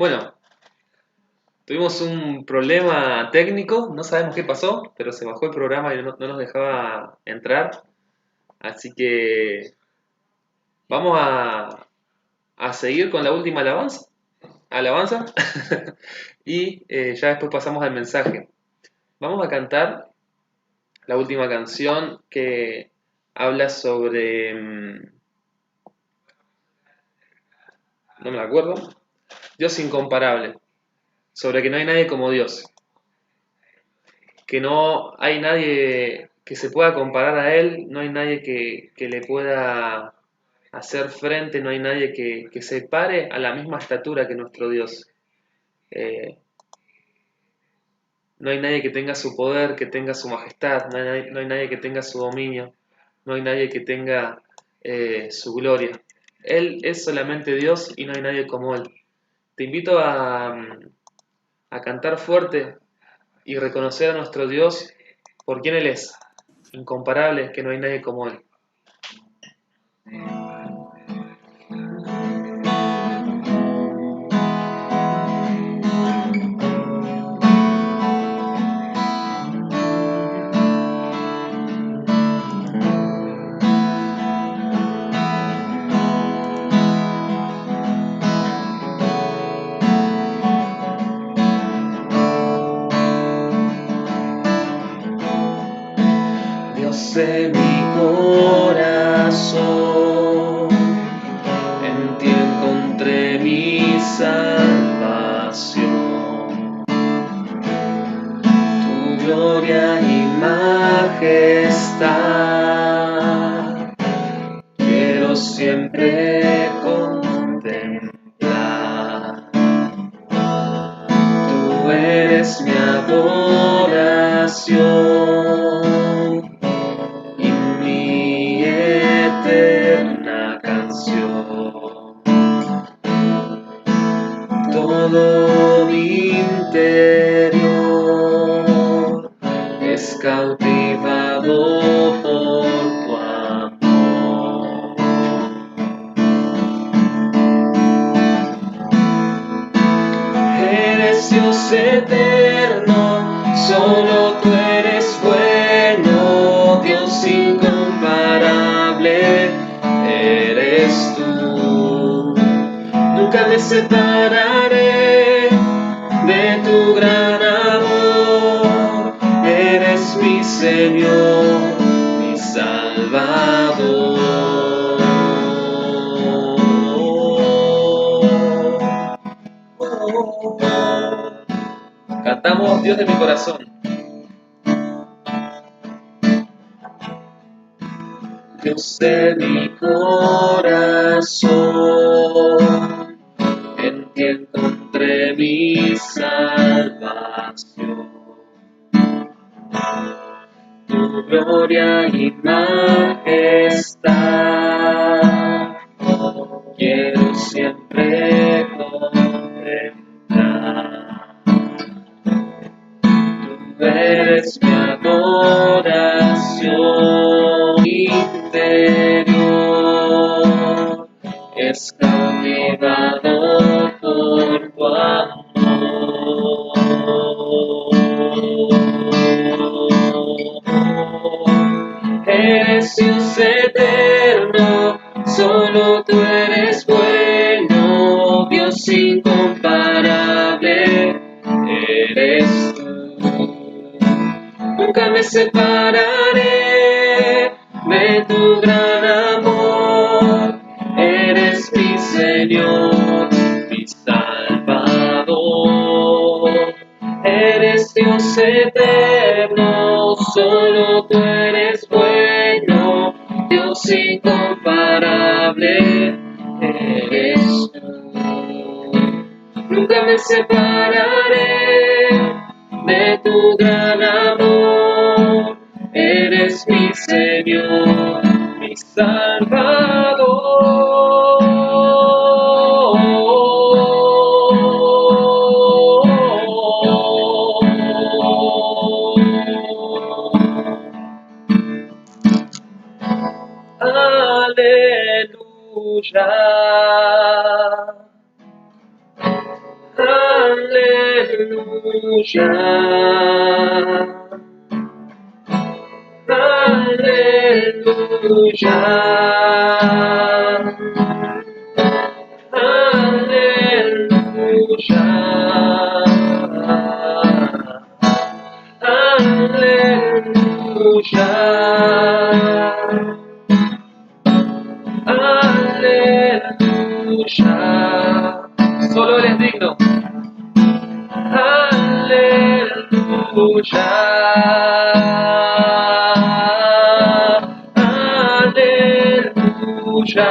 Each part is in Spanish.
Bueno, tuvimos un problema técnico, no sabemos qué pasó, pero se bajó el programa y no nos dejaba entrar. Así que vamos a seguir con la última alabanza y ya después pasamos al mensaje. Vamos a cantar la última canción que habla sobre, no me la acuerdo, Dios incomparable, sobre que no hay nadie como Dios, que no hay nadie que se pueda comparar a Él, no hay nadie que le pueda hacer frente, no hay nadie que se pare a la misma estatura que nuestro Dios. Eh, no hay nadie que tenga su poder, que tenga su majestad, no hay nadie que tenga su dominio, no hay nadie que tenga su gloria. Él es solamente Dios y no hay nadie como Él. Te invito a cantar fuerte y reconocer a nuestro Dios por quien Él es, incomparable, que no hay nadie como Él. Dios de mi corazón, en ti encontré mi salvación. Tu gloria y majestad quiero siempre contemplar. Tú eres mi adoración y mi eterna canción. Todo mi interior es cautivado por tu amor. Eres Dios eterno, solo tú eres bueno, Dios incomparable, eres tú. Nunca me separaré de tu gran amor, eres mi Señor, mi Salvador. Cantamos Dios de mi corazón. Dios de mi corazón, en ti encontré mi salvación. Tu gloria y majestad quiero siempre contemplar. Tú eres mi adoración, mi interior es cautivado por tu amor. Eres Dios eterno, solo tú eres bueno, Dios incomparable, eres tú. Nunca me separaré de tu gran amor, eres mi Señor, mi Salvador. Eres Dios eterno, solo tú eres bueno, Dios incomparable, eres tú. Nunca me separaré de tu gran amor, eres mi Señor, mi Salvador. Aleluya. Aleluya. Aleluya. Aleluya. Aleluya. Solo eres digno. Aleluya. Aleluya.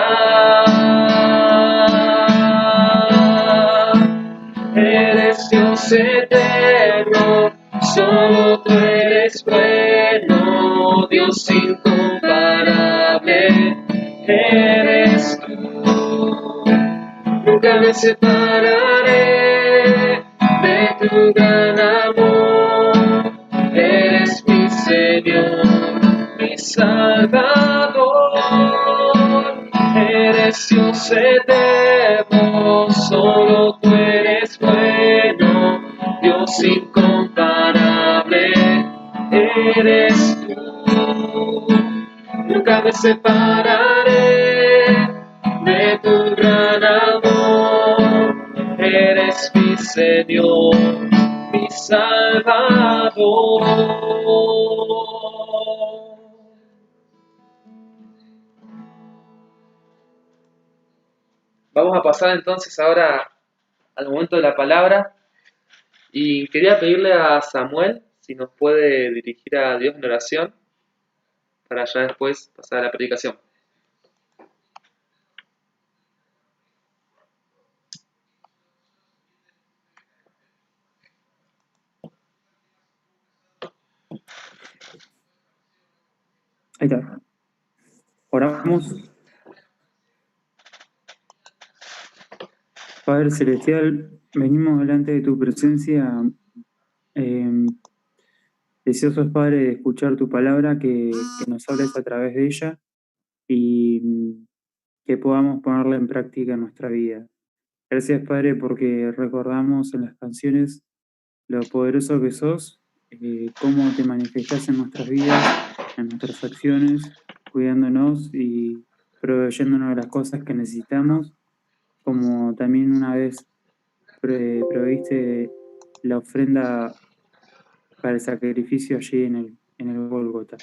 Eres Dios eterno, solo tú eres bueno, Dios incomparable, eres tú. Nunca me separaré de tu gran amor, eres mi Señor, mi Salvador, eres Dios eterno, solo tú eres bueno, Dios incomparable, eres tú. Nunca me separaré de tu gran amor, eres mi Señor, mi Salvador. Vamos a pasar entonces ahora al momento de la palabra y quería pedirle a Samuel si nos puede dirigir a Dios en oración para ya después pasar a la predicación. Ahí está. Oramos. Padre Celestial, venimos delante de tu presencia, deseosos, Padre, de escuchar tu palabra, que nos hables a través de ella y que podamos ponerla en práctica en nuestra vida. Gracias, Padre, porque recordamos en las canciones lo poderoso que sos, cómo te manifestás en nuestras vidas, en nuestras acciones, cuidándonos y proveyéndonos de las cosas que necesitamos, como también una vez proviste la ofrenda para el sacrificio allí en el Gólgota.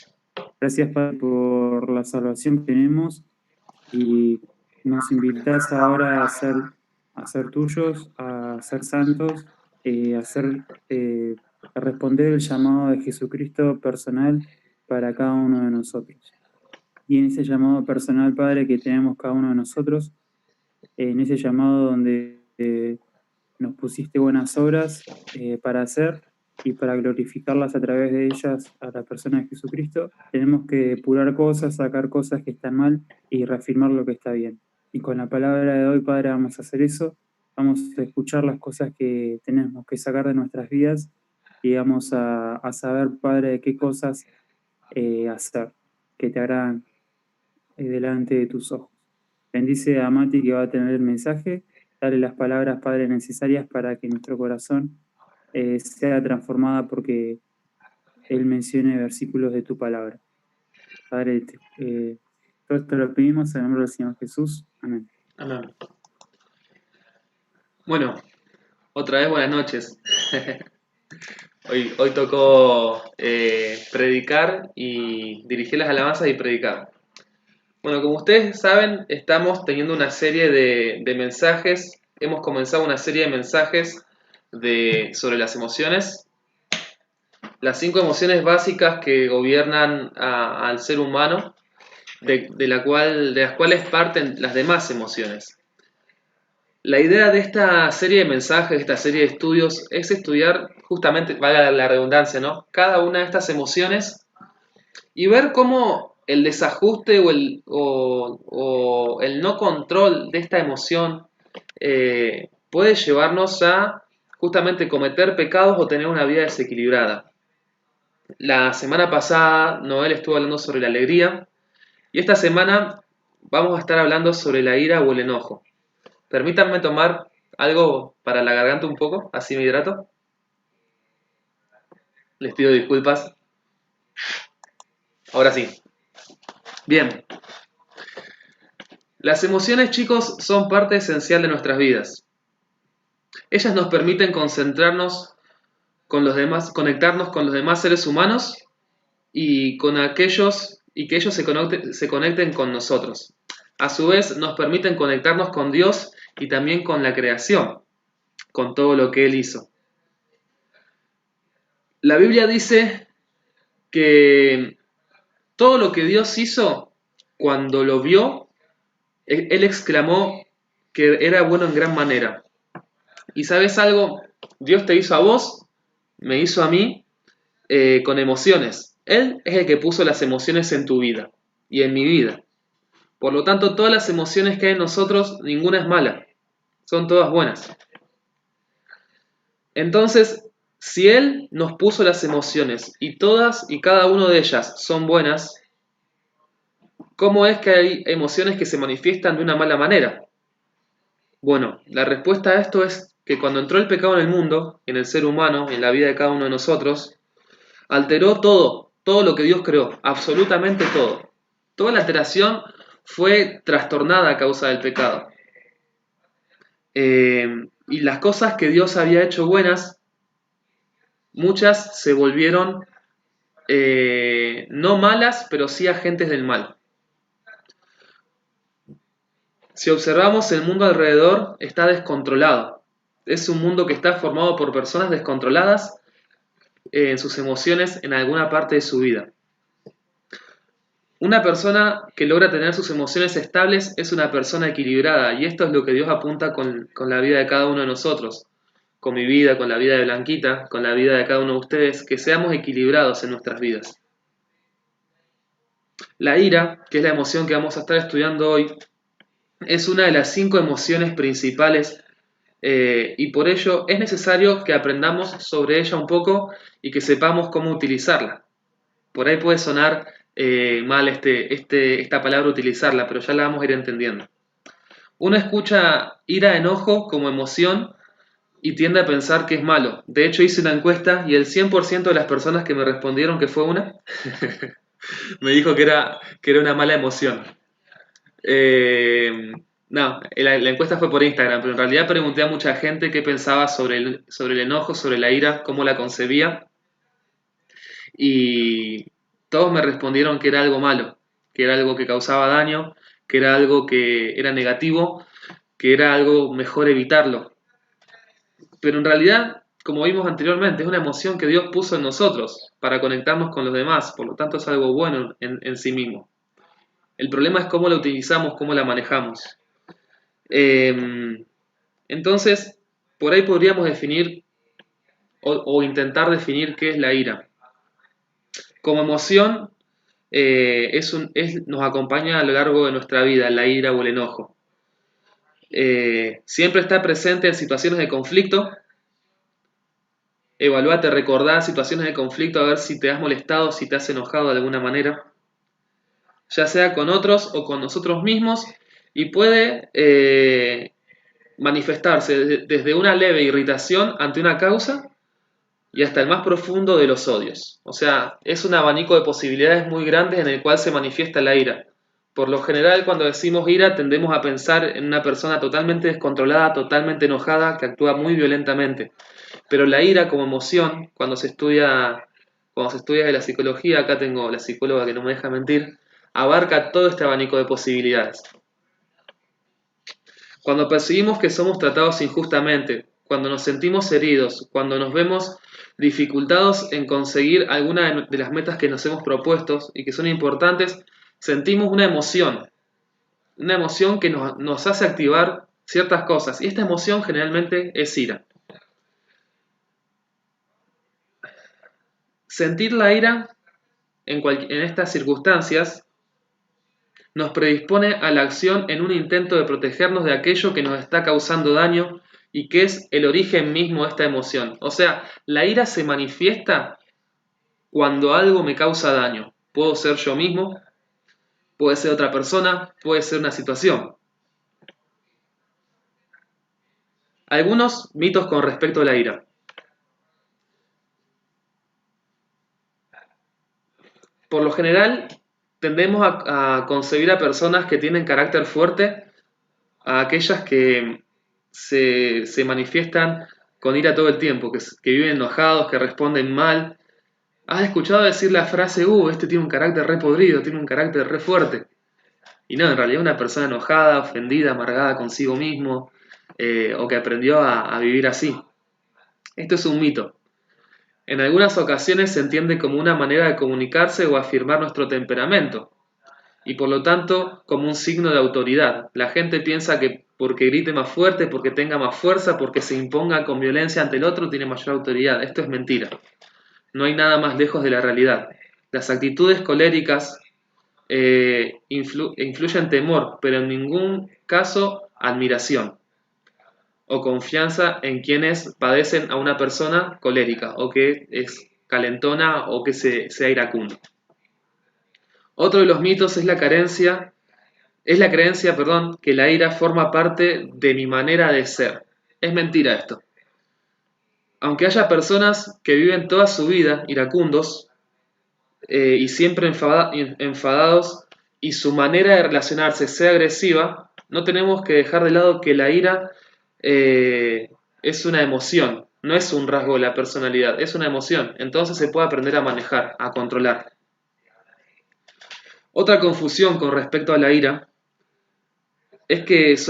Gracias, Padre, por la salvación que tenemos y nos invitas ahora a ser tuyos, a ser santos, a responder el llamado de Jesucristo personal para cada uno de nosotros. Y en ese llamado personal, Padre, que tenemos cada uno de nosotros, en ese llamado donde nos pusiste buenas obras para hacer y para glorificarlas a través de ellas a la persona de Jesucristo, tenemos que depurar cosas, sacar cosas que están mal y reafirmar lo que está bien. Y con la palabra de hoy, Padre, vamos a hacer eso, vamos a escuchar las cosas que tenemos que sacar de nuestras vidas y vamos a saber, Padre, de qué cosas hacer que te agradan delante de tus ojos. Bendice a Mati que va a tener el mensaje. Dale las palabras, Padre, necesarias para que nuestro corazón sea transformada porque Él mencione versículos de tu palabra. Padre, todo esto lo pedimos en el nombre del Señor Jesús. Amén. Amén. Bueno, otra vez buenas noches. Hoy tocó predicar y dirigir las alabanzas y predicar. Bueno, como ustedes saben, estamos teniendo una serie de mensajes. Hemos comenzado una serie de mensajes sobre las emociones. Las 5 emociones básicas que gobiernan al ser humano, de las cuales parten las demás emociones. La idea de esta serie de mensajes, de esta serie de estudios, es estudiar justamente, valga la redundancia, ¿no? Cada una de estas emociones y ver cómo el desajuste o el no control de esta emoción puede llevarnos a justamente cometer pecados o tener una vida desequilibrada. La semana pasada Noel estuvo hablando sobre la alegría y esta semana vamos a estar hablando sobre la ira o el enojo. Permítanme tomar algo para la garganta un poco, así me hidrato. Les pido disculpas. Ahora sí. Bien. Las emociones, chicos, son parte esencial de nuestras vidas. Ellas nos permiten concentrarnos con los demás, conectarnos con los demás seres humanos y con aquellos y que ellos se conecten con nosotros. A su vez, nos permiten conectarnos con Dios y también con la creación, con todo lo que Él hizo. La Biblia dice que todo lo que Dios hizo, cuando lo vio, Él exclamó que era bueno en gran manera. Y sabes algo, Dios te hizo a vos, me hizo a mí, con emociones. Él es el que puso las emociones en tu vida y en mi vida. Por lo tanto, todas las emociones que hay en nosotros, ninguna es mala. Son todas buenas. Entonces, si Él nos puso las emociones y todas y cada una de ellas son buenas, ¿cómo es que hay emociones que se manifiestan de una mala manera? Bueno, la respuesta a esto es que cuando entró el pecado en el mundo, en el ser humano, en la vida de cada uno de nosotros, alteró todo lo que Dios creó, absolutamente todo. Toda la alteración fue trastornada a causa del pecado. Y las cosas que Dios había hecho buenas, muchas se volvieron no malas, pero sí agentes del mal. Si observamos el mundo alrededor, está descontrolado. Es un mundo que está formado por personas descontroladas en sus emociones en alguna parte de su vida. Una persona que logra tener sus emociones estables es una persona equilibrada, y esto es lo que Dios apunta con la vida de cada uno de nosotros, con mi vida, con la vida de Blanquita, con la vida de cada uno de ustedes, que seamos equilibrados en nuestras vidas. La ira, que es la emoción que vamos a estar estudiando hoy, es una de las 5 emociones principales, y por ello es necesario que aprendamos sobre ella un poco y que sepamos cómo utilizarla. Por ahí puede sonar mal esta palabra utilizarla, pero ya la vamos a ir entendiendo. Uno escucha ira, enojo como emoción y tiende a pensar que es malo. De hecho, hice una encuesta y el 100% de las personas que me respondieron que fue una, me dijo que era una mala emoción. No, la encuesta fue por Instagram, pero en realidad pregunté a mucha gente qué pensaba sobre el enojo, sobre la ira, cómo la concebía. Y todos me respondieron que era algo malo, que era algo que causaba daño, que era algo que era negativo, que era algo mejor evitarlo. Pero en realidad, como vimos anteriormente, es una emoción que Dios puso en nosotros para conectarnos con los demás, por lo tanto es algo bueno en sí mismo. El problema es cómo la utilizamos, cómo la manejamos. Entonces, por ahí podríamos definir o intentar definir qué es la ira. Como emoción, nos acompaña a lo largo de nuestra vida, la ira o el enojo. Siempre está presente en situaciones de conflicto. Evaluate, recordá situaciones de conflicto a ver si te has molestado, si te has enojado de alguna manera, ya sea con otros o con nosotros mismos, y puede manifestarse desde una leve irritación ante una causa y hasta el más profundo de los odios. O sea, es un abanico de posibilidades muy grandes en el cual se manifiesta la ira. Por lo general, cuando decimos ira, tendemos a pensar en una persona totalmente descontrolada, totalmente enojada, que actúa muy violentamente. Pero la ira como emoción, cuando se estudia de la psicología, acá tengo la psicóloga que no me deja mentir, abarca todo este abanico de posibilidades. Cuando percibimos que somos tratados injustamente, cuando nos sentimos heridos, cuando nos vemos dificultados en conseguir alguna de las metas que nos hemos propuesto y que son importantes, sentimos una emoción que nos hace activar ciertas cosas, y esta emoción generalmente es ira. Sentir la ira en estas circunstancias nos predispone a la acción en un intento de protegernos de aquello que nos está causando daño y que es el origen mismo de esta emoción. O sea, la ira se manifiesta cuando algo me causa daño. Puedo ser yo mismo, puede ser otra persona, puede ser una situación. Algunos mitos con respecto a la ira. por lo general, tendemos a concebir a personas que tienen carácter fuerte, a aquellas que se manifiestan con ira todo el tiempo, que viven enojados, que responden mal. ¿Has escuchado decir la frase, este tiene un carácter re podrido, tiene un carácter re fuerte? Y no, en realidad una persona enojada, ofendida, amargada consigo mismo, o que aprendió a vivir así. Esto es un mito. En algunas ocasiones se entiende como una manera de comunicarse o afirmar nuestro temperamento, y por lo tanto como un signo de autoridad. La gente piensa que porque grite más fuerte, porque tenga más fuerza, porque se imponga con violencia ante el otro, tiene mayor autoridad. Esto es mentira. No hay nada más lejos de la realidad. Las actitudes coléricas influyen temor, pero en ningún caso admiración o confianza en quienes padecen a una persona colérica o que es calentona o que sea iracundo. Otro de los mitos es la creencia, que la ira forma parte de mi manera de ser. Es mentira esto. Aunque haya personas que viven toda su vida iracundos y siempre enfadados y su manera de relacionarse sea agresiva, no tenemos que dejar de lado que la ira es una emoción, no es un rasgo de la personalidad, es una emoción. Entonces se puede aprender a manejar, a controlar. Otra confusión con respecto a la ira es que es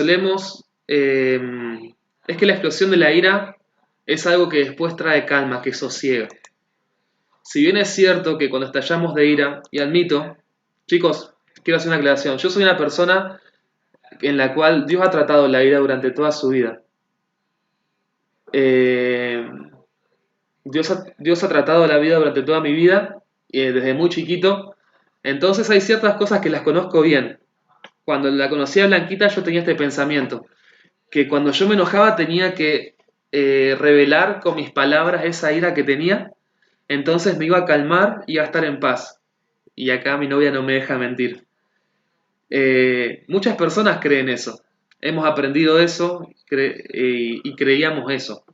que la explosión de la ira es algo que después trae calma, que sosiega. Si bien es cierto que cuando estallamos de ira, y admito, chicos, quiero hacer una aclaración, yo soy una persona en la cual Dios ha tratado la ira durante toda su vida. Eh, Dios ha tratado la vida durante toda mi vida, desde muy chiquito, entonces hay ciertas cosas que las conozco bien. Cuando la conocí a Blanquita yo tenía este pensamiento, que cuando yo me enojaba tenía que revelar con mis palabras esa ira que tenía, entonces me iba a calmar y iba a estar en paz. Y acá mi novia no me deja mentir. Muchas personas creen eso. Hemos aprendido eso y creíamos eso.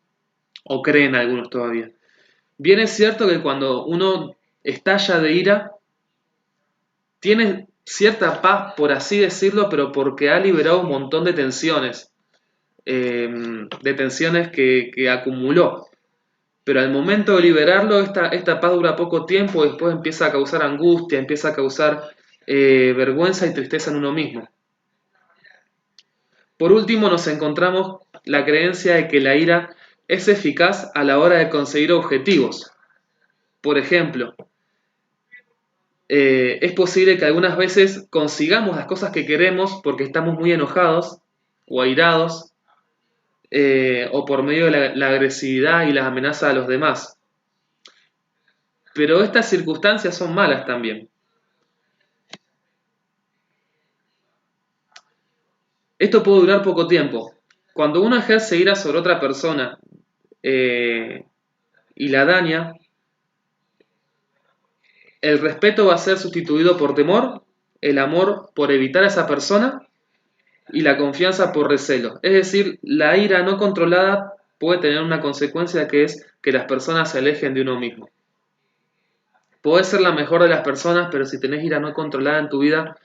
O creen algunos todavía. Bien es cierto que cuando uno estalla de ira, tiene cierta paz, por así decirlo, pero porque ha liberado un montón de tensiones que acumuló. Pero al momento de liberarlo, esta paz dura poco tiempo, después empieza a causar angustia, empieza a causar vergüenza y tristeza en uno mismo. Por último, nos encontramos la creencia de que la ira es eficaz a la hora de conseguir objetivos. Por ejemplo, es posible que algunas veces consigamos las cosas que queremos porque estamos muy enojados o airados, o por medio de la agresividad y las amenazas a los demás. Pero estas circunstancias son malas también. Esto puede durar poco tiempo. Cuando uno ejerce ira sobre otra persona eh, y la daña, el respeto va a ser sustituido por temor, el amor por evitar a esa persona y la confianza por recelo. Es decir, la ira no controlada puede tener una consecuencia que es que las personas se alejen de uno mismo. Podés ser la mejor de las personas, pero si tenés ira no controlada en tu vida,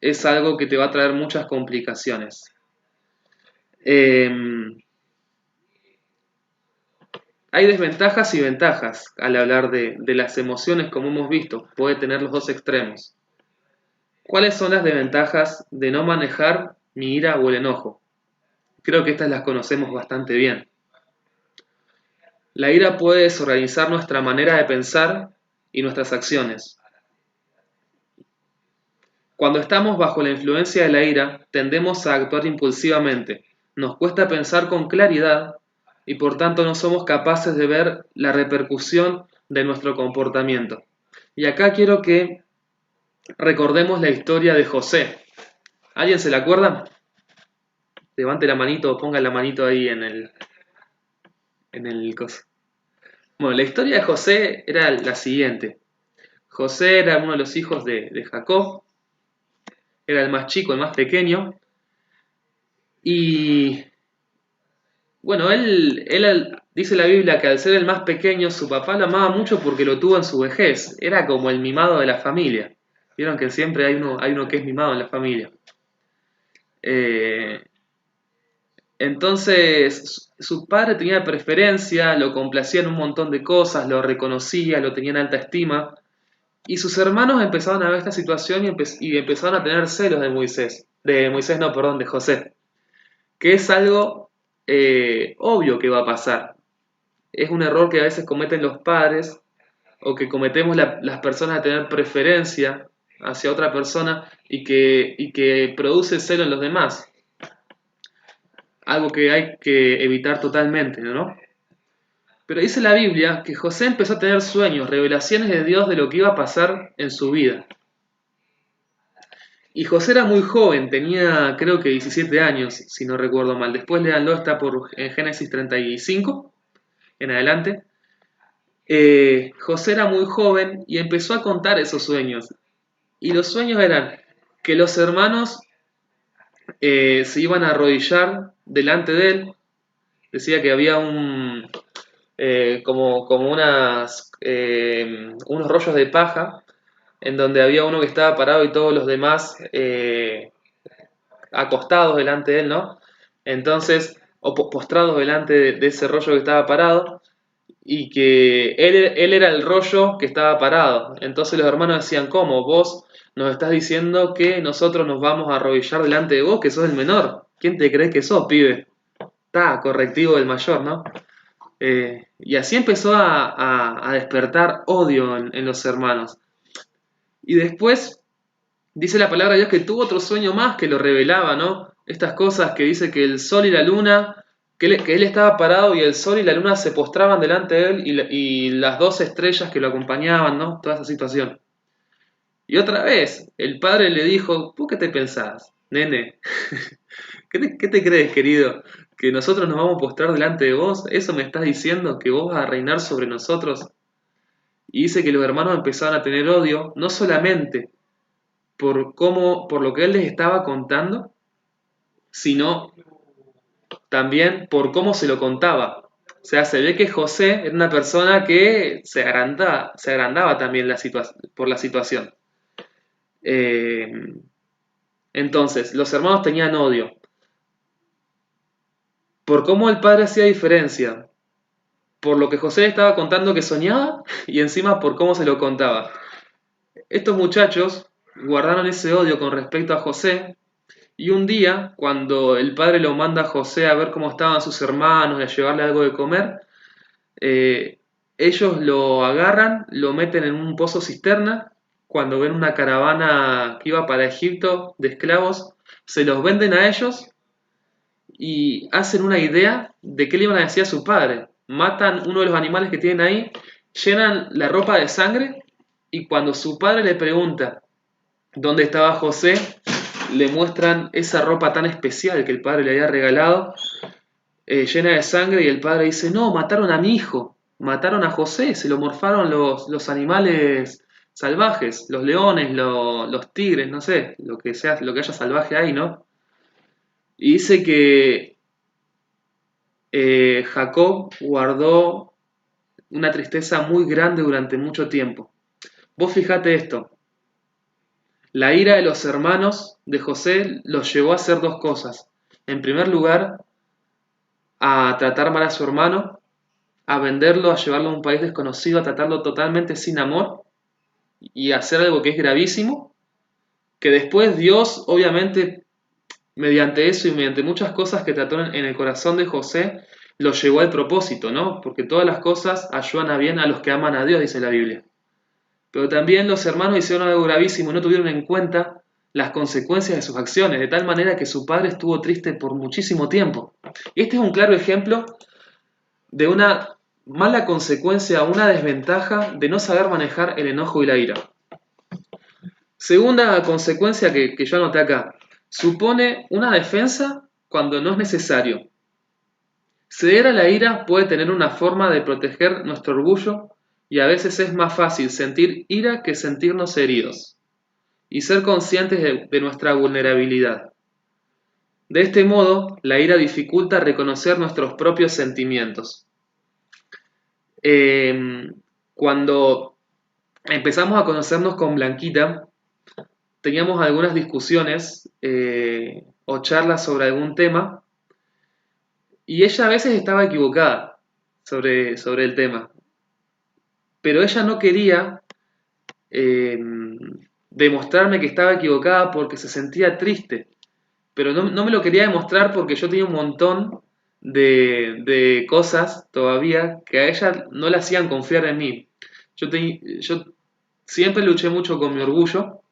es algo que te va a traer muchas complicaciones. Hay desventajas y ventajas al hablar de las emociones, como hemos visto, puede tener los dos extremos. ¿Cuáles son las desventajas de no manejar mi ira o el enojo? Creo que estas las conocemos bastante bien. La ira puede desorganizar nuestra manera de pensar y nuestras acciones. Cuando estamos bajo la influencia de la ira, tendemos a actuar impulsivamente. Nos cuesta pensar con claridad y por tanto no somos capaces de ver la repercusión de nuestro comportamiento. Y acá quiero que recordemos la historia de José. ¿Alguien se la acuerda? Levante la manito o ponga la manito ahí en el coso. Bueno, la historia de José era la siguiente. José era uno de los hijos de Jacob, era el más chico, el más pequeño, y bueno, él Dice la Biblia que al ser el más pequeño, su papá lo amaba mucho porque lo tuvo en su vejez. Era como el mimado de la familia. Vieron que siempre hay uno que es mimado en la familia. Eh, entonces, su padre tenía preferencia, lo complacía en un montón de cosas, lo reconocía, lo tenía en alta estima. Y sus hermanos empezaron a ver esta situación y empezaron a tener celos de Moisés. De Moisés, no, perdón, de José. Que es algo obvio que va a pasar. Es un error que a veces cometen los padres o que cometemos las personas a tener preferencia hacia otra persona y que produce celo en los demás. Algo que hay que evitar totalmente, ¿no? Pero dice la Biblia que José empezó a tener sueños, revelaciones de Dios de lo que iba a pasar en su vida. Y José era muy joven, tenía creo que 17 años, si no recuerdo mal. Después léanlo, está en Génesis 35 en adelante. José era muy joven y empezó a contar esos sueños. Y los sueños eran que los hermanos se iban a arrodillar delante de él. Decía que había como unos rollos de paja en donde había uno que estaba parado y todos los demás acostados delante de él, ¿no? Entonces, o postrados delante de ese rollo que estaba parado, y que él era el rollo que estaba parado. Entonces los hermanos decían, ¿cómo? Vos nos estás diciendo que nosotros nos vamos a arrodillar delante de vos, que sos el menor. ¿Quién te crees que sos, pibe? Está correctivo del mayor, ¿no? Y así empezó a despertar odio en los hermanos. Y después dice la palabra de Dios que tuvo otro sueño más que lo revelaba, ¿no? Estas cosas que dice que el sol y la luna, que él estaba parado y el sol y la luna se postraban delante de él y las dos estrellas que lo acompañaban, ¿no? Toda esa situación. Y otra vez, el padre le dijo, ¿vos qué te pensás, nene? ¿Qué te crees, querido? ¿Que nosotros nos vamos a postrar delante de vos? ¿Eso me estás diciendo? ¿Que vos vas a reinar sobre nosotros? Y dice que los hermanos empezaron a tener odio, no solamente por lo que él les estaba contando, sino también por cómo se lo contaba. O sea, se ve que José era una persona que se agrandaba también por la situación. Eh, entonces, los hermanos tenían odio. Por cómo el padre hacía diferencia, por lo que José le estaba contando que soñaba y encima por cómo se lo contaba. Estos muchachos guardaron ese odio con respecto a José. Y un día, cuando el padre lo manda a José a ver cómo estaban sus hermanos y a llevarle algo de comer, ellos lo agarran, lo meten en un pozo cisterna. Cuando ven una caravana que iba para Egipto de esclavos, se los venden a ellos y hacen una idea de qué le iban a decir a su padre. Matan uno de los animales que tienen ahí, llenan la ropa de sangre y cuando su padre le pregunta dónde estaba José, le muestran esa ropa tan especial que el padre le había regalado, llena de sangre, y el padre dice, no, mataron a mi hijo, mataron a José, se lo morfaron los animales salvajes, los leones, los tigres, no sé, lo que sea, lo que haya salvaje ahí, ¿no? Y dice que Jacob guardó una tristeza muy grande durante mucho tiempo. Vos fijate esto, la ira de los hermanos de José los llevó a hacer dos cosas. En primer lugar, a tratar mal a su hermano, a venderlo, a llevarlo a un país desconocido, a tratarlo totalmente sin amor y a hacer algo que es gravísimo, que después Dios, obviamente, mediante eso y mediante muchas cosas que trató en el corazón de José, lo llevó al propósito, ¿no? Porque todas las cosas ayudan a bien a los que aman a Dios, dice la Biblia. Pero también los hermanos hicieron algo gravísimo y no tuvieron en cuenta las consecuencias de sus acciones, de tal manera que su padre estuvo triste por muchísimo tiempo. Este es un claro ejemplo de una mala consecuencia, una desventaja de no saber manejar el enojo y la ira. Segunda consecuencia que yo anoté acá, supone una defensa cuando no es necesario. Ceder a la ira puede tener una forma de proteger nuestro orgullo y a veces es más fácil sentir ira que sentirnos heridos y ser conscientes de nuestra vulnerabilidad. De este modo, la ira dificulta reconocer nuestros propios sentimientos. Eh, Cuando empezamos a conocernos con Blanquita, teníamos algunas discusiones o charlas sobre algún tema y ella a veces estaba equivocada sobre el tema, pero ella no quería eh, demostrarme que estaba equivocada porque se sentía triste, pero no me lo quería demostrar porque yo tenía un montón de cosas todavía que a ella no le hacían confiar en mí. Yo siempre luché mucho con mi orgullo,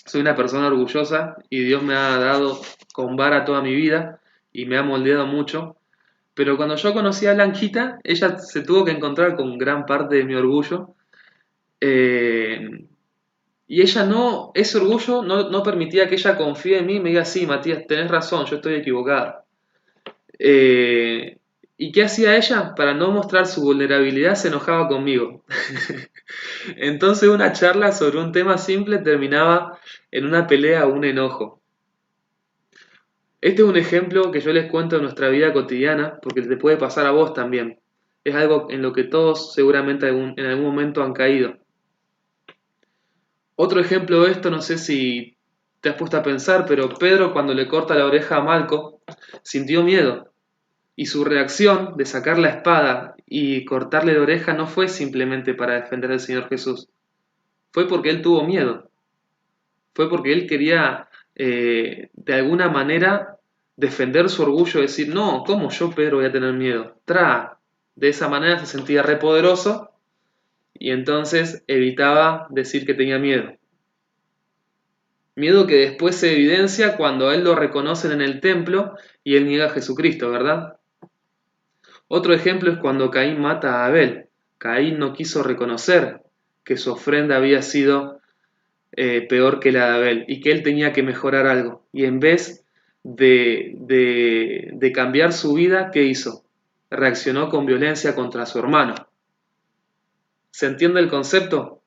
soy una persona orgullosa y Dios me ha dado con vara toda mi vida y me ha moldeado mucho. Pero cuando yo conocí a Blanquita, ella se tuvo que encontrar con gran parte de mi orgullo. eh, y ella ese orgullo no permitía que ella confíe en mí y me diga, sí, Matías, tenés razón, yo estoy equivocada. Eh, ¿Y qué hacía ella? Para no mostrar su vulnerabilidad, se enojaba conmigo. Entonces una charla sobre un tema simple terminaba en una pelea o un enojo. Este es un ejemplo que yo les cuento de nuestra vida cotidiana, porque te puede pasar a vos también. Es algo en lo que todos seguramente en algún momento han caído. Otro ejemplo de esto, no sé si te has puesto a pensar, pero Pedro cuando le corta la oreja a Malco sintió miedo. Y su reacción de sacar la espada y cortarle la oreja no fue simplemente para defender al Señor Jesús. Fue porque él tuvo miedo. Fue porque él quería, de alguna manera, defender su orgullo, decir, no, ¿cómo yo, Pedro, voy a tener miedo? De esa manera se sentía repoderoso y entonces evitaba decir que tenía miedo. Miedo que después se evidencia cuando a él lo reconocen en el templo y él niega a Jesucristo, ¿verdad? Otro ejemplo es cuando Caín mata a Abel. Caín no quiso reconocer que su ofrenda había sido peor que la de Abel y que él tenía que mejorar algo. Y en vez de cambiar su vida, ¿qué hizo? Reaccionó con violencia contra su hermano. ¿Se entiende el concepto?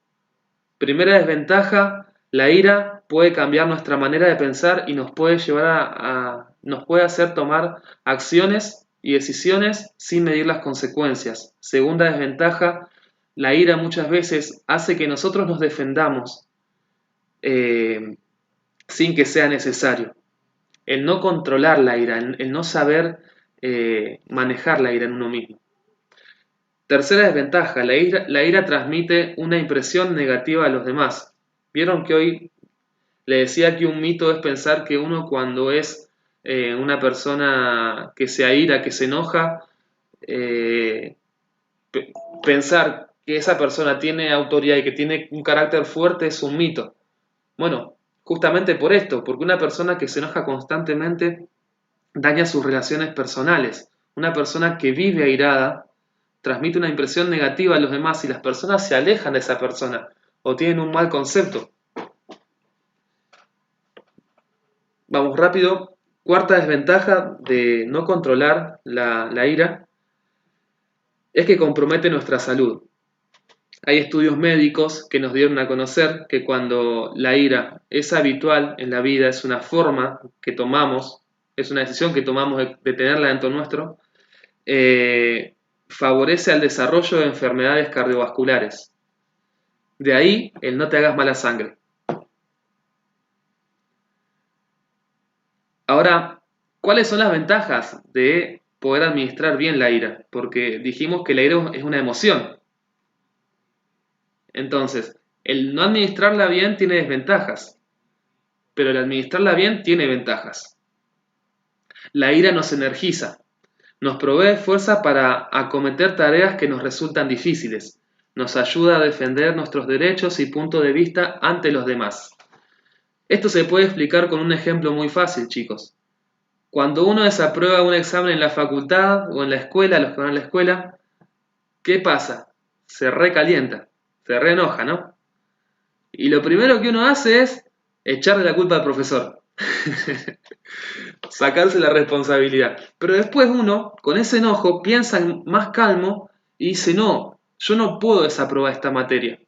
Primera desventaja, la ira puede cambiar nuestra manera de pensar y nos puede llevar nos puede hacer tomar acciones y decisiones sin medir las consecuencias. Segunda desventaja, la ira muchas veces hace que nosotros nos defendamos eh, sin que sea necesario. El no controlar la ira, el no saber manejar la ira en uno mismo. Tercera desventaja, la ira transmite una impresión negativa a los demás. Vieron que hoy le decía que un mito es pensar que uno cuando es una persona que se aira, que se enoja, eh, pensar que esa persona tiene autoridad y que tiene un carácter fuerte es un mito. Bueno, justamente por esto, porque una persona que se enoja constantemente daña sus relaciones personales. Una persona que vive airada transmite una impresión negativa a los demás y las personas se alejan de esa persona o tienen un mal concepto. Vamos rápido. Cuarta desventaja de no controlar la ira es que compromete nuestra salud. Hay estudios médicos que nos dieron a conocer que cuando la ira es habitual en la vida, es una forma que tomamos, es una decisión que tomamos de tenerla dentro nuestro, favorece al desarrollo de enfermedades cardiovasculares. De ahí el no te hagas mala sangre. Ahora, ¿cuáles son las ventajas de poder administrar bien la ira? Porque dijimos que la ira es una emoción. Entonces, el no administrarla bien tiene desventajas, pero el administrarla bien tiene ventajas. La ira nos energiza, nos provee fuerza para acometer tareas que nos resultan difíciles, nos ayuda a defender nuestros derechos y puntos de vista ante los demás. Esto se puede explicar con un ejemplo muy fácil, chicos. Cuando uno desaprueba un examen en la facultad o en la escuela, los que van a la escuela, ¿qué pasa? Se recalienta, se reenoja, ¿no? Y lo primero que uno hace es echarle la culpa al profesor. Sacarse la responsabilidad. Pero después uno, con ese enojo, piensa más calmo y dice, no, yo no puedo desaprobar esta materia.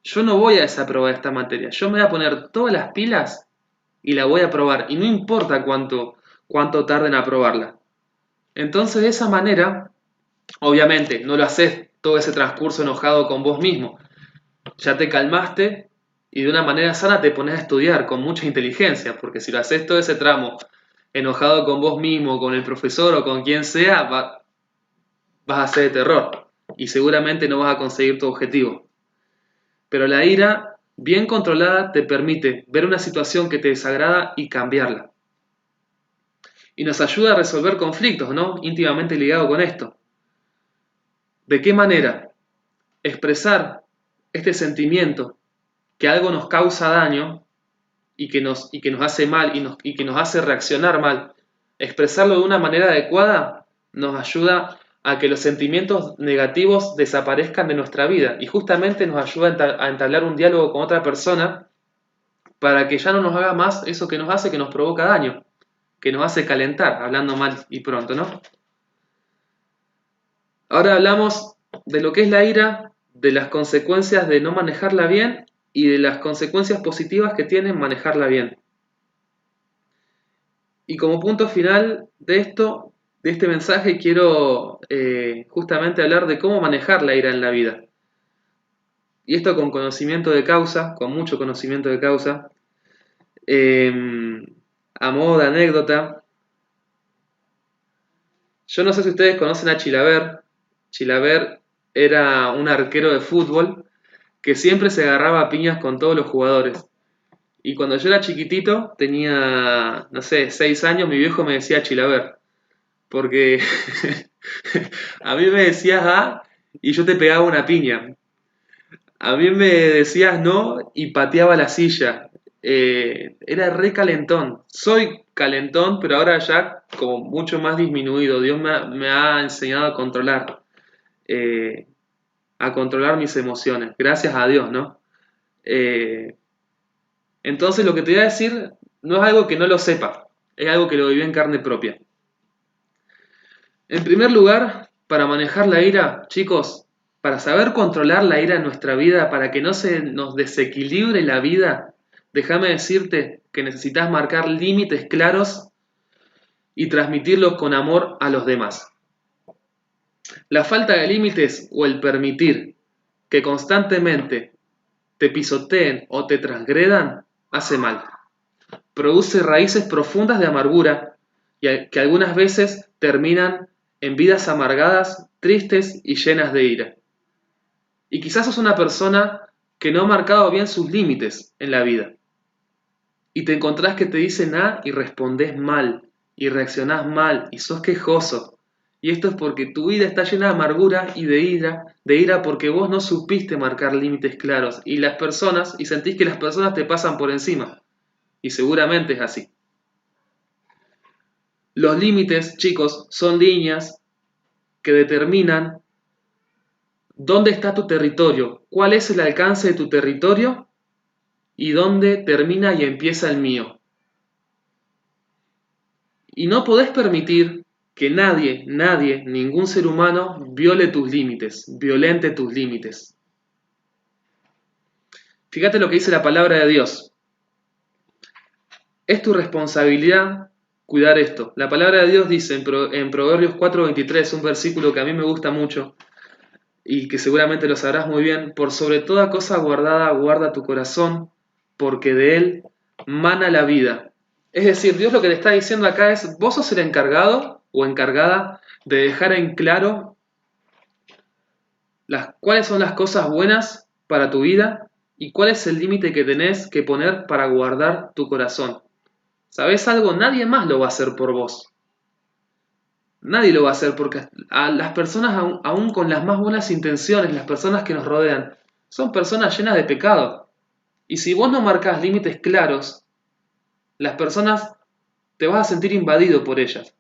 Yo no voy a desaprobar esta materia. Yo me voy a poner todas las pilas y la voy a aprobar. Y no importa cuánto tarden en aprobarla. Entonces, de esa manera, obviamente, no lo haces todo ese transcurso enojado con vos mismo. Ya te calmaste y de una manera sana te pones a estudiar con mucha inteligencia, porque si lo haces todo ese tramo enojado con vos mismo, con el profesor o con quien sea, vas a ser de terror y seguramente no vas a conseguir tu objetivo. Pero la ira, bien controlada, te permite ver una situación que te desagrada y cambiarla. Y nos ayuda a resolver conflictos, ¿no? Íntimamente ligado con esto. ¿De qué manera? Expresar este sentimiento que algo nos causa daño y que nos hace mal y que nos hace reaccionar mal, expresarlo de una manera adecuada nos ayuda a que los sentimientos negativos desaparezcan de nuestra vida y justamente nos ayuda a entablar un diálogo con otra persona para que ya no nos haga más eso que nos hace, que nos provoca daño, que nos hace calentar, hablando mal y pronto, ¿no? Ahora hablamos de lo que es la ira, de las consecuencias de no manejarla bien y de las consecuencias positivas que tiene manejarla bien. Y como punto final de esto, de este mensaje, quiero justamente hablar de cómo manejar la ira en la vida. Y esto con conocimiento de causa, con mucho conocimiento de causa. A modo de anécdota, yo no sé si ustedes conocen a Chilaver. Chilaver era un arquero de fútbol que siempre se agarraba a piñas con todos los jugadores. Y cuando yo era chiquitito, tenía, no sé, 6 años, mi viejo me decía Chilaver. Porque a mí me decías A y yo te pegaba una piña. A mí me decías no y pateaba la silla. Era re calentón. Soy calentón, pero ahora ya como mucho más disminuido. Dios me ha enseñado a controlar mis emociones. Gracias a Dios, ¿no? Entonces lo que te voy a decir no es algo que no lo sepa, es algo que lo viví en carne propia. En primer lugar, para manejar la ira, chicos, para saber controlar la ira en nuestra vida, para que no se nos desequilibre la vida, déjame decirte que necesitas marcar límites claros y transmitirlos con amor a los demás. La falta de límites o el permitir que constantemente te pisoteen o te transgredan hace mal. Produce raíces profundas de amargura y que algunas veces terminan en vidas amargadas, tristes y llenas de ira. Y quizás sos una persona que no ha marcado bien sus límites en la vida. Y te encontrás que te dicen A y respondés mal, y reaccionás mal, y sos quejoso. Y esto es porque tu vida está llena de amargura y de ira porque vos no supiste marcar límites claros, y sentís que las personas te pasan por encima. Y seguramente es así. Los límites, chicos, son líneas que determinan dónde está tu territorio, cuál es el alcance de tu territorio y dónde termina y empieza el mío. Y no podés permitir que nadie, ningún ser humano violente tus límites. Fíjate lo que dice la palabra de Dios. Es tu responsabilidad cuidar esto. La palabra de Dios dice en Proverbios 4:23, un versículo que a mí me gusta mucho y que seguramente lo sabrás muy bien: por sobre toda cosa guardada, guarda tu corazón, porque de él mana la vida. Es decir, Dios lo que te está diciendo acá es: vos sos el encargado o encargada de dejar en claro cuáles son las cosas buenas para tu vida y cuál es el límite que tenés que poner para guardar tu corazón. ¿Sabés algo? Nadie más lo va a hacer por vos. Nadie lo va a hacer porque a las personas, aún con las más buenas intenciones, las personas que nos rodean, son personas llenas de pecado. Y si vos no marcás límites claros, las personas te vas a sentir invadido por ellas.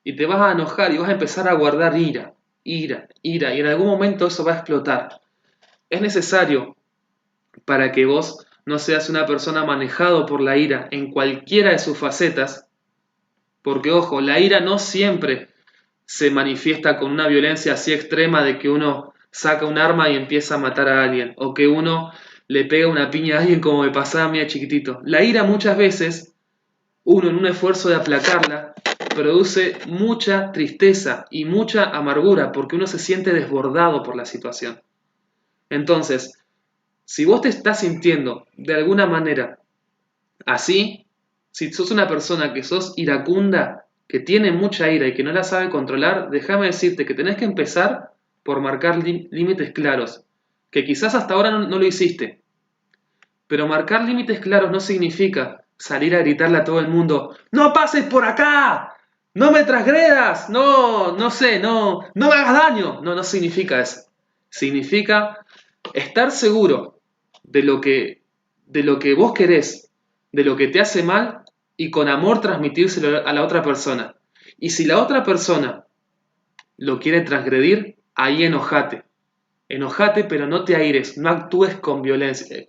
Y te vas a enojar y vas a empezar a guardar ira. Y en algún momento eso va a explotar. Es necesario, para que vos no seas una persona manejado por la ira en cualquiera de sus facetas, porque ojo, la ira no siempre se manifiesta con una violencia así extrema de que uno saca un arma y empieza a matar a alguien, o que uno le pega una piña a alguien como me pasaba a mí de chiquitito. La ira muchas veces, uno en un esfuerzo de aplacarla, produce mucha tristeza y mucha amargura porque uno se siente desbordado por la situación. Entonces, si vos te estás sintiendo de alguna manera así, si sos una persona que sos iracunda, que tiene mucha ira y que no la sabe controlar, déjame decirte que tenés que empezar por marcar límites claros, que quizás hasta ahora no lo hiciste. Pero marcar límites claros no significa salir a gritarle a todo el mundo, ¡no pases por acá! ¡No me transgredas! No sé, no me hagas daño. No significa eso. Significa estar seguro de lo que vos querés, de lo que te hace mal y con amor transmitírselo a la otra persona. Y si la otra persona lo quiere transgredir, ahí enojate. Enojate, pero no te aires, no actúes con violencia.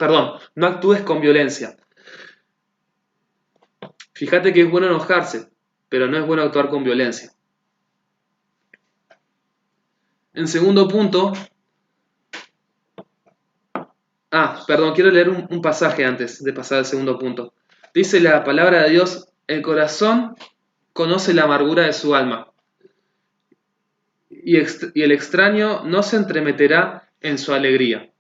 No actúes con violencia. Fíjate que es bueno enojarse, pero no es bueno actuar con violencia. En segundo punto, quiero leer un pasaje antes de pasar al segundo punto. Dice la palabra de Dios, el corazón conoce la amargura de su alma, y el extraño no se entremeterá en su alegría.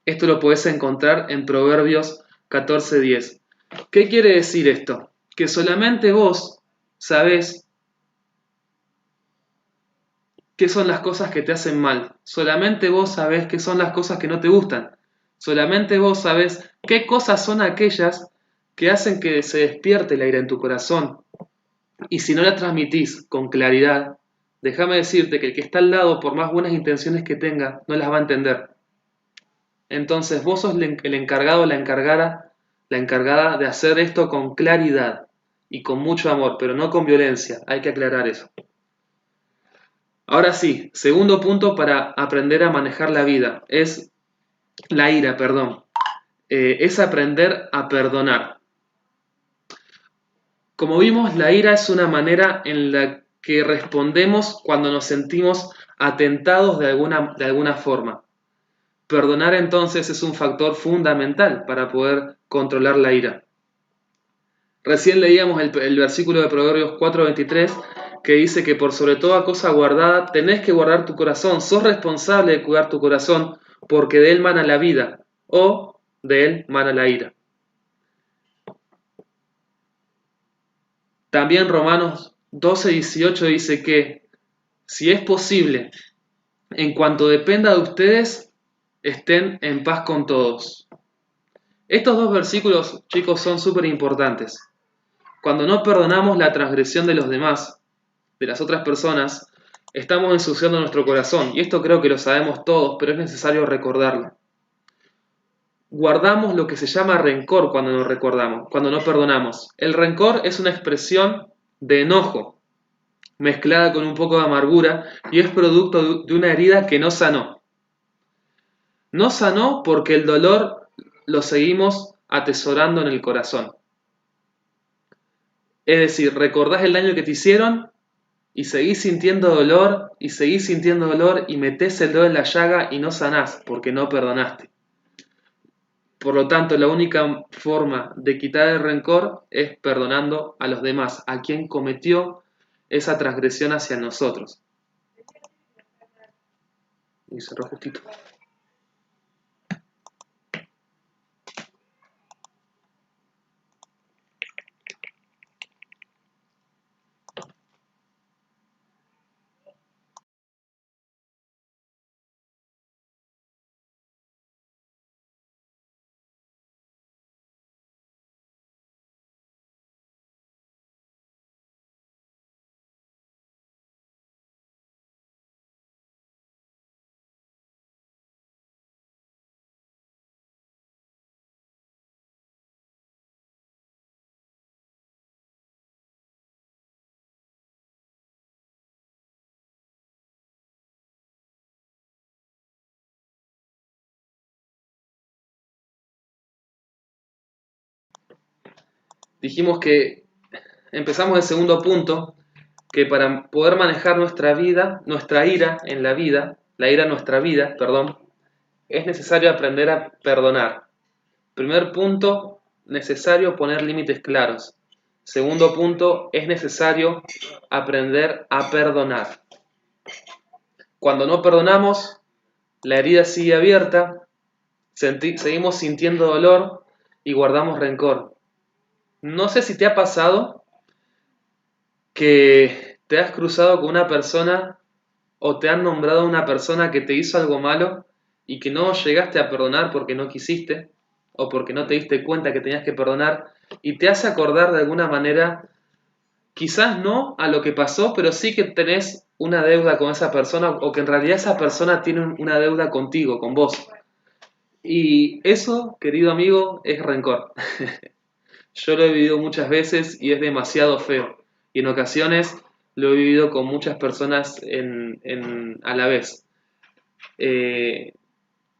Esto lo podés encontrar en Proverbios 14:10. ¿Qué quiere decir esto? Que solamente vos sabés qué son las cosas que te hacen mal. Solamente vos sabés qué son las cosas que no te gustan. Solamente vos sabés qué cosas son aquellas que hacen que se despierte la ira en tu corazón. Y si no la transmitís con claridad, déjame decirte que el que está al lado, por más buenas intenciones que tenga, no las va a entender. Entonces vos sos el encargado, la encargada de hacer esto con claridad y con mucho amor, pero no con violencia. Hay que aclarar eso. Ahora sí, segundo punto para aprender a manejar la vida, es la ira, es aprender a perdonar. Como vimos, la ira es una manera en la que respondemos cuando nos sentimos atentados de alguna forma. Perdonar entonces es un factor fundamental para poder controlar la ira. Recién leíamos el versículo de Proverbios 4:23 que dice que por sobre toda cosa guardada tenés que guardar tu corazón, sos responsable de cuidar tu corazón porque de él mana la vida o de él mana la ira. También Romanos 12:18 dice que si es posible, en cuanto dependa de ustedes, estén en paz con todos. Estos dos versículos, chicos, son súper importantes. Cuando no perdonamos la transgresión de los demás, de las otras personas, estamos ensuciando nuestro corazón. Y esto creo que lo sabemos todos, pero es necesario recordarlo. Guardamos lo que se llama rencor cuando no perdonamos. El rencor es una expresión de enojo, mezclada con un poco de amargura, y es producto de una herida que no sanó. No sanó porque el dolor lo seguimos atesorando en el corazón. Es decir, recordás el daño que te hicieron y seguís sintiendo dolor y metés el dedo en la llaga y no sanás porque no perdonaste. Por lo tanto, la única forma de quitar el rencor es perdonando a los demás, a quien cometió esa transgresión hacia nosotros. Y cerró justito. Dijimos que empezamos el segundo punto, que para poder manejar nuestra ira en la vida, la ira en nuestra vida, es necesario aprender a perdonar. Primer punto, necesario poner límites claros. Segundo punto, es necesario aprender a perdonar. Cuando no perdonamos, la herida sigue abierta, seguimos sintiendo dolor y guardamos rencor. No sé si te ha pasado que te has cruzado con una persona o te han nombrado una persona que te hizo algo malo y que no llegaste a perdonar porque no quisiste o porque no te diste cuenta que tenías que perdonar y te hace acordar de alguna manera, quizás no a lo que pasó, pero sí que tenés una deuda con esa persona o que en realidad esa persona tiene una deuda contigo, con vos. Y eso, querido amigo, es rencor. Yo lo he vivido muchas veces y es demasiado feo. Y en ocasiones lo he vivido con muchas personas a la vez. Eh,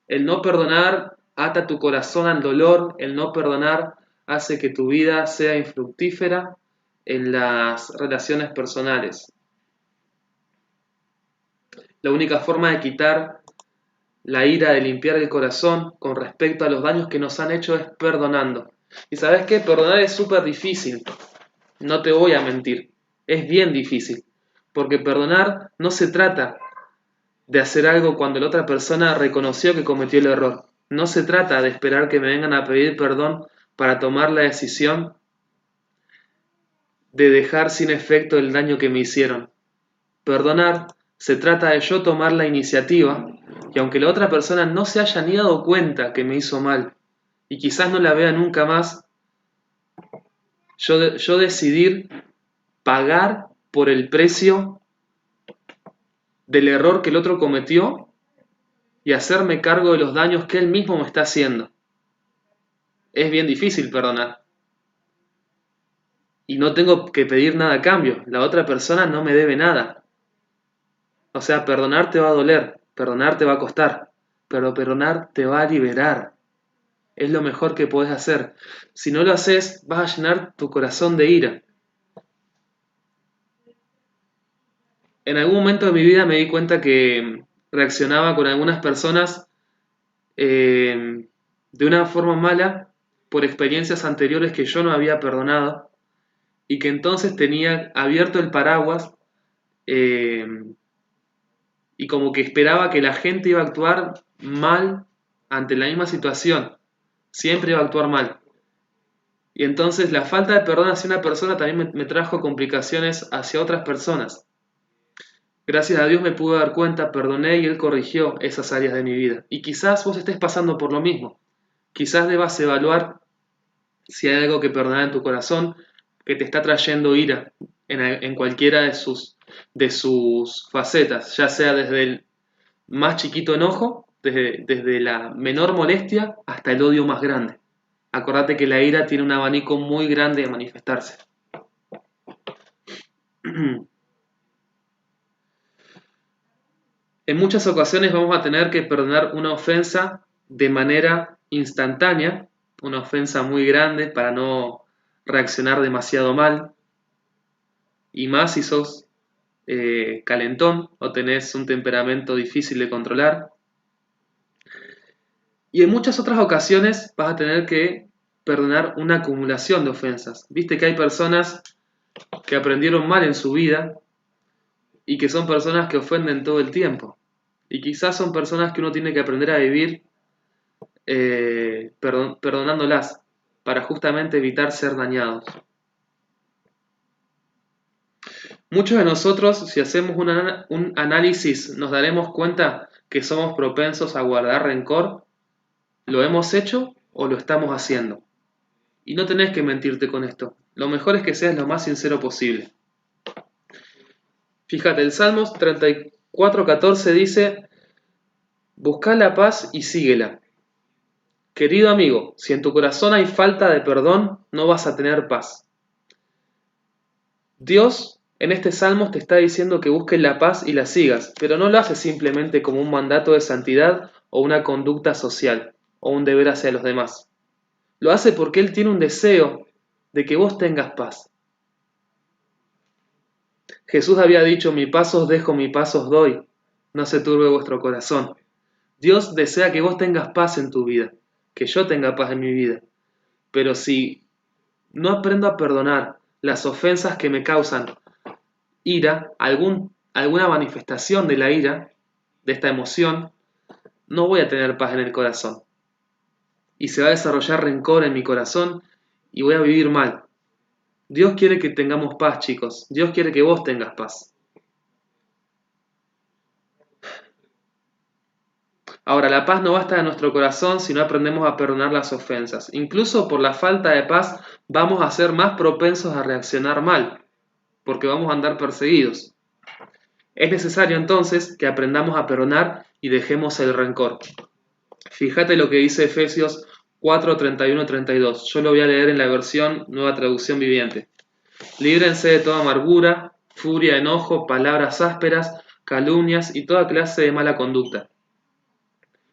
el no perdonar ata tu corazón al dolor, el no perdonar hace que tu vida sea infructífera en las relaciones personales. La única forma de quitar la ira, de limpiar el corazón con respecto a los daños que nos han hecho es perdonando. Y sabes qué, perdonar es súper difícil, no te voy a mentir, es bien difícil, porque perdonar no se trata de hacer algo cuando la otra persona reconoció que cometió el error. No se trata de esperar que me vengan a pedir perdón para tomar la decisión de dejar sin efecto el daño que me hicieron. Perdonar se trata de yo tomar la iniciativa y aunque la otra persona no se haya ni dado cuenta que me hizo mal y quizás no la vea nunca más, yo decidir pagar por el precio del error que el otro cometió y hacerme cargo de los daños que él mismo me está haciendo. Es bien difícil perdonar. Y no tengo que pedir nada a cambio. La otra persona no me debe nada. O sea, perdonar te va a doler, perdonar te va a costar, pero perdonar te va a liberar. Es lo mejor que puedes hacer. Si no lo haces, vas a llenar tu corazón de ira. En algún momento de mi vida me di cuenta que reaccionaba con algunas personas de una forma mala por experiencias anteriores que yo no había perdonado y que entonces tenía abierto el paraguas eh, y como que esperaba que la gente iba a actuar mal ante la misma situación. Siempre iba a actuar mal. Y entonces la falta de perdón hacia una persona también me trajo complicaciones hacia otras personas. Gracias a Dios me pude dar cuenta, perdoné y Él corrigió esas áreas de mi vida. Y quizás vos estés pasando por lo mismo. Quizás debas evaluar si hay algo que perdonar en tu corazón que te está trayendo ira en cualquiera de sus facetas, ya sea desde el más chiquito enojo, desde la menor molestia hasta el odio más grande. Acordate que la ira tiene un abanico muy grande de manifestarse. En muchas ocasiones vamos a tener que perdonar una ofensa de manera instantánea, una ofensa muy grande para no reaccionar demasiado mal, y más si sos calentón o tenés un temperamento difícil de controlar. Y en muchas otras ocasiones vas a tener que perdonar una acumulación de ofensas. Viste que hay personas que aprendieron mal en su vida y que son personas que ofenden todo el tiempo. Y quizás son personas que uno tiene que aprender a vivir perdonándolas para justamente evitar ser dañados. Muchos de nosotros, si hacemos un análisis, nos daremos cuenta que somos propensos a guardar rencor. ¿Lo hemos hecho o lo estamos haciendo? Y no tenés que mentirte con esto. Lo mejor es que seas lo más sincero posible. Fíjate, el Salmos 34:14 dice: busca la paz y síguela. Querido amigo, si en tu corazón hay falta de perdón, no vas a tener paz. Dios en este Salmos te está diciendo que busques la paz y la sigas, pero no lo hace simplemente como un mandato de santidad o una conducta social o un deber hacia los demás. Lo hace porque Él tiene un deseo de que vos tengas paz. Jesús había dicho: mi paz os dejo, mi paz os doy, no se turbe vuestro corazón. Dios desea que vos tengas paz en tu vida, que yo tenga paz en mi vida. Pero si no aprendo a perdonar, las ofensas que me causan ira, alguna manifestación de la ira, de esta emoción, no voy a tener paz en el corazón. Y se va a desarrollar rencor en mi corazón y voy a vivir mal. Dios quiere que tengamos paz, chicos. Dios quiere que vos tengas paz. Ahora, la paz no va a estar en nuestro corazón si no aprendemos a perdonar las ofensas. Incluso por la falta de paz vamos a ser más propensos a reaccionar mal, porque vamos a andar perseguidos. Es necesario entonces que aprendamos a perdonar y dejemos el rencor. Fíjate lo que dice Efesios 4, 31, 32. Yo lo voy a leer en la versión Nueva Traducción Viviente. Líbrense de toda amargura, furia, enojo, palabras ásperas, calumnias y toda clase de mala conducta.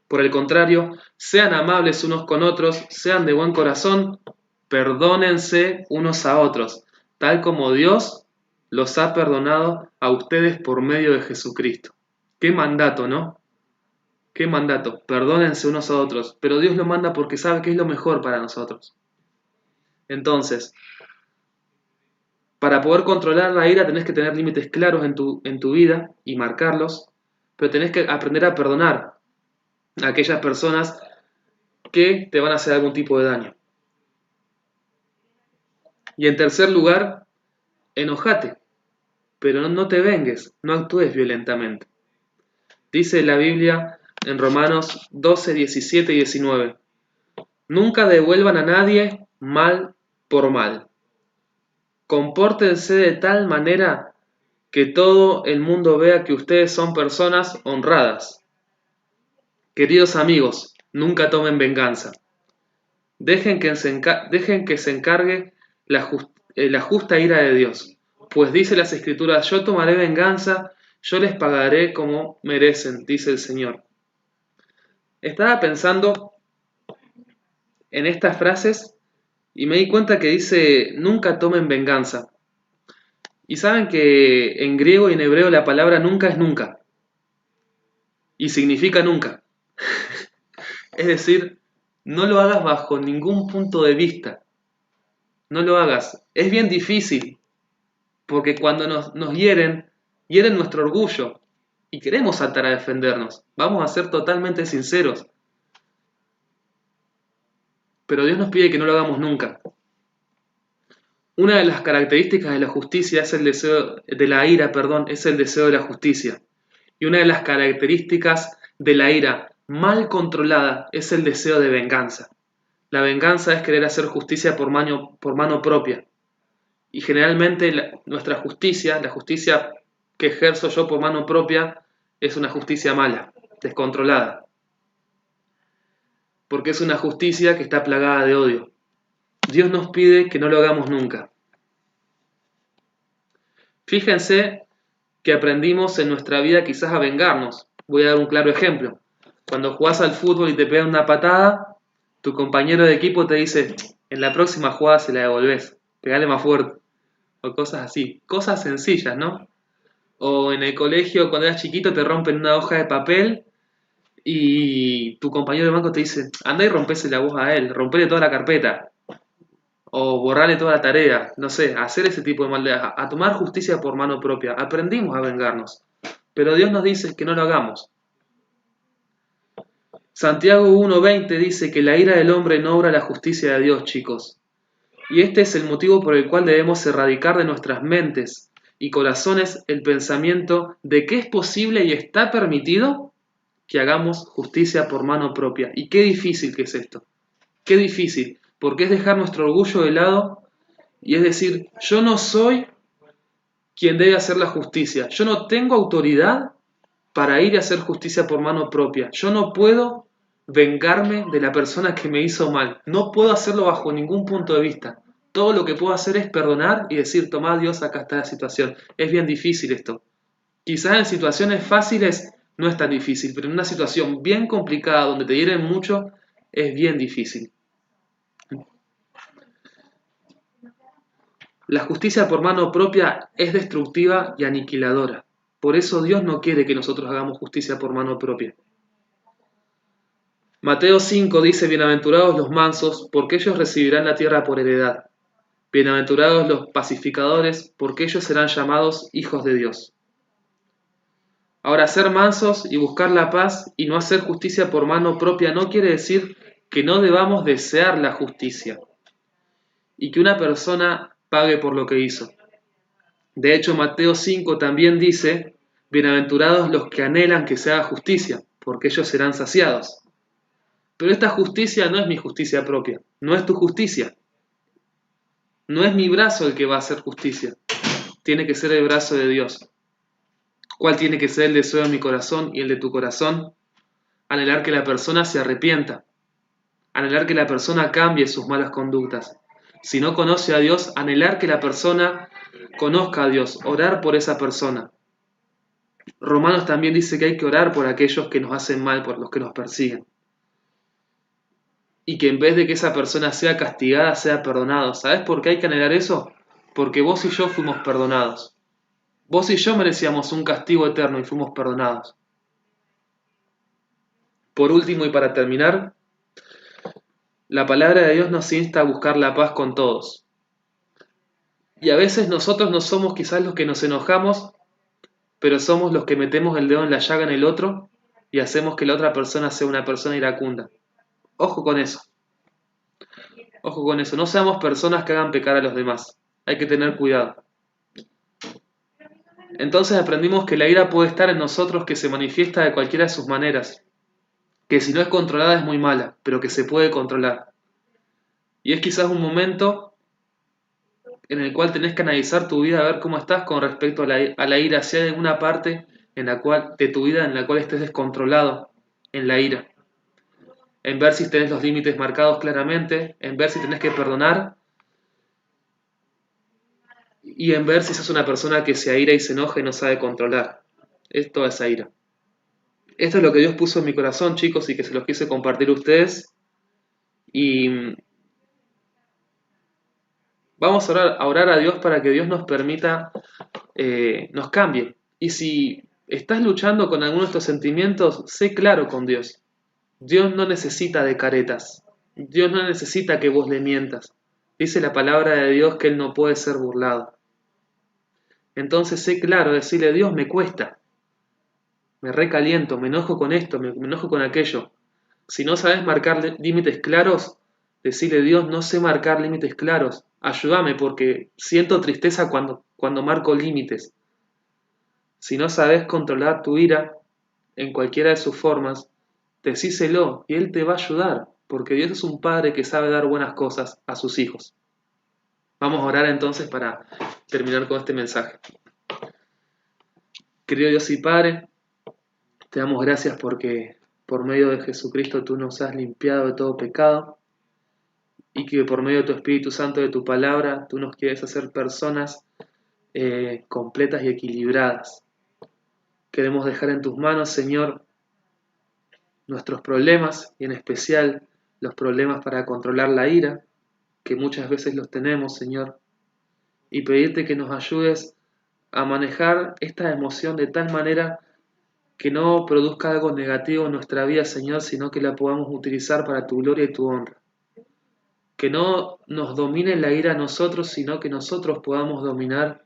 Por el contrario, sean amables unos con otros, sean de buen corazón, perdónense unos a otros, tal como Dios los ha perdonado a ustedes por medio de Jesucristo. Qué mandato, ¿no? Qué mandato. Perdónense unos a otros, pero Dios lo manda porque sabe que es lo mejor para nosotros. Entonces, para poder controlar la ira tenés que tener límites claros en tu vida y marcarlos, pero tenés que aprender a perdonar a aquellas personas que te van a hacer algún tipo de daño. Y en tercer lugar, enojate, pero no te vengues, no actúes violentamente. Dice la Biblia en Romanos 12, 17 y 19, nunca devuelvan a nadie mal por mal. Compórtense de tal manera que todo el mundo vea que ustedes son personas honradas. Queridos amigos, nunca tomen venganza. Dejen que se encargue la justa ira de Dios. Pues dice las Escrituras, yo tomaré venganza, yo les pagaré como merecen, dice el Señor. Estaba pensando en estas frases y me di cuenta que dice, nunca tomen venganza. Y saben que en griego y en hebreo la palabra nunca es nunca. Y significa nunca. Es decir, no lo hagas bajo ningún punto de vista. No lo hagas. Es bien difícil, porque cuando nos hieren nuestro orgullo y queremos saltar a defendernos. Vamos a ser totalmente sinceros. Pero Dios nos pide que no lo hagamos nunca. Una de las características de la justicia es el deseo de la ira, es el deseo de la justicia. Y una de las características de la ira mal controlada es el deseo de venganza. La venganza es querer hacer justicia por mano propia. Y generalmente nuestra justicia, la justicia que ejerzo yo por mano propia, es una justicia mala, descontrolada. Porque es una justicia que está plagada de odio. Dios nos pide que no lo hagamos nunca. Fíjense que aprendimos en nuestra vida quizás a vengarnos. Voy a dar un claro ejemplo. Cuando jugás al fútbol y te pegan una patada, tu compañero de equipo te dice, en la próxima jugada se la devolvés, pegale más fuerte. O cosas así, cosas sencillas, ¿no? O en el colegio, cuando eras chiquito, te rompen una hoja de papel y tu compañero de banco te dice, andá y rompésela vos a él, rompele toda la carpeta. O borrarle toda la tarea, no sé, hacer ese tipo de maldades, a tomar justicia por mano propia. Aprendimos a vengarnos, pero Dios nos dice que no lo hagamos. Santiago 1:20 dice que la ira del hombre no obra la justicia de Dios, chicos. Y este es el motivo por el cual debemos erradicar de nuestras mentes y corazones el pensamiento de que es posible y está permitido que hagamos justicia por mano propia. Y qué difícil que es esto. Qué difícil, porque es dejar nuestro orgullo de lado y es decir, yo no soy quien debe hacer la justicia. Yo no tengo autoridad para ir a hacer justicia por mano propia. Yo no puedo vengarme de la persona que me hizo mal. No puedo hacerlo bajo ningún punto de vista. Todo lo que puedo hacer es perdonar y decir, tomá Dios, acá está la situación. Es bien difícil esto. Quizás en situaciones fáciles no es tan difícil, pero en una situación bien complicada donde te hieren mucho, es bien difícil. La justicia por mano propia es destructiva y aniquiladora. Por eso Dios no quiere que nosotros hagamos justicia por mano propia. Mateo 5 dice, bienaventurados los mansos, porque ellos recibirán la tierra por heredad. Bienaventurados los pacificadores, porque ellos serán llamados hijos de Dios. Ahora, ser mansos y buscar la paz y no hacer justicia por mano propia no quiere decir que no debamos desear la justicia y que una persona pague por lo que hizo. De hecho, Mateo 5 también dice, bienaventurados los que anhelan que se haga justicia, porque ellos serán saciados. Pero esta justicia no es mi justicia propia, no es tu justicia. No es mi brazo el que va a hacer justicia, tiene que ser el brazo de Dios. ¿Cuál tiene que ser el deseo de mi corazón y el de tu corazón? Anhelar que la persona se arrepienta, anhelar que la persona cambie sus malas conductas. Si no conoce a Dios, anhelar que la persona conozca a Dios, orar por esa persona. Romanos también dice que hay que orar por aquellos que nos hacen mal, por los que nos persiguen. Y que en vez de que esa persona sea castigada, sea perdonado. ¿Sabes por qué hay que anhelar eso? Porque vos y yo fuimos perdonados. Vos y yo merecíamos un castigo eterno y fuimos perdonados. Por último y para terminar, la palabra de Dios nos insta a buscar la paz con todos. Y a veces nosotros no somos quizás los que nos enojamos, pero somos los que metemos el dedo en la llaga en el otro y hacemos que la otra persona sea una persona iracunda. Ojo con eso. Ojo con eso. No seamos personas que hagan pecar a los demás. Hay que tener cuidado. Entonces aprendimos que la ira puede estar en nosotros, que se manifiesta de cualquiera de sus maneras. Que si no es controlada es muy mala, pero que se puede controlar. Y es quizás un momento en el cual tenés que analizar tu vida, a ver cómo estás con respecto a la ira, si hay alguna parte de tu vida en la cual estés descontrolado en la ira. En ver si tenés los límites marcados claramente, en ver si tenés que perdonar y en ver si sos una persona que se aira y se enoja y no sabe controlar. Es toda esa ira. Esto es lo que Dios puso en mi corazón, chicos, y que se los quise compartir a ustedes. Y vamos a orar a Dios para que Dios nos permita, nos cambie. Y si estás luchando con alguno de estos sentimientos, sé claro con Dios. Dios no necesita de caretas. Dios no necesita que vos le mientas. Dice la palabra de Dios que Él no puede ser burlado. Entonces sé claro, decirle, Dios, me cuesta. Me recaliento, me enojo con esto, me enojo con aquello. Si no sabes marcar límites claros, decirle, Dios, no sé marcar límites claros. Ayúdame porque siento tristeza cuando marco límites. Si no sabes controlar tu ira en cualquiera de sus formas, decíselo y Él te va a ayudar, porque Dios es un Padre que sabe dar buenas cosas a sus hijos. Vamos a orar entonces para terminar con este mensaje. Querido Dios y Padre, te damos gracias porque por medio de Jesucristo tú nos has limpiado de todo pecado y que por medio de tu Espíritu Santo, de tu palabra, tú nos quieres hacer personas completas y equilibradas. Queremos dejar en tus manos, Señor, nuestros problemas y en especial los problemas para controlar la ira, que muchas veces los tenemos, Señor, y pedirte que nos ayudes a manejar esta emoción de tal manera que no produzca algo negativo en nuestra vida, Señor, sino que la podamos utilizar para tu gloria y tu honra. Que no nos domine la ira a nosotros, sino que nosotros podamos dominar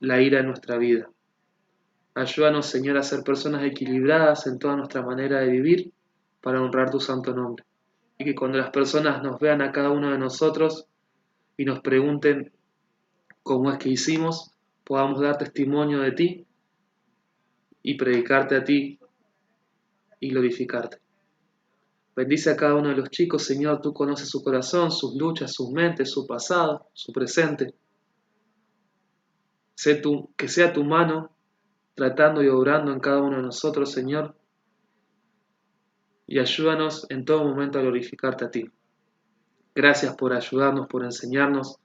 la ira en nuestra vida. Ayúdanos, Señor, a ser personas equilibradas en toda nuestra manera de vivir para honrar tu santo nombre. Y que cuando las personas nos vean a cada uno de nosotros y nos pregunten cómo es que hicimos, podamos dar testimonio de ti y predicarte a ti y glorificarte. Bendice a cada uno de los chicos, Señor, tú conoces su corazón, sus luchas, sus mentes, su pasado, su presente. Que sea tu mano tratando y obrando en cada uno de nosotros, Señor, y ayúdanos en todo momento a glorificarte a ti. Gracias por ayudarnos, por enseñarnos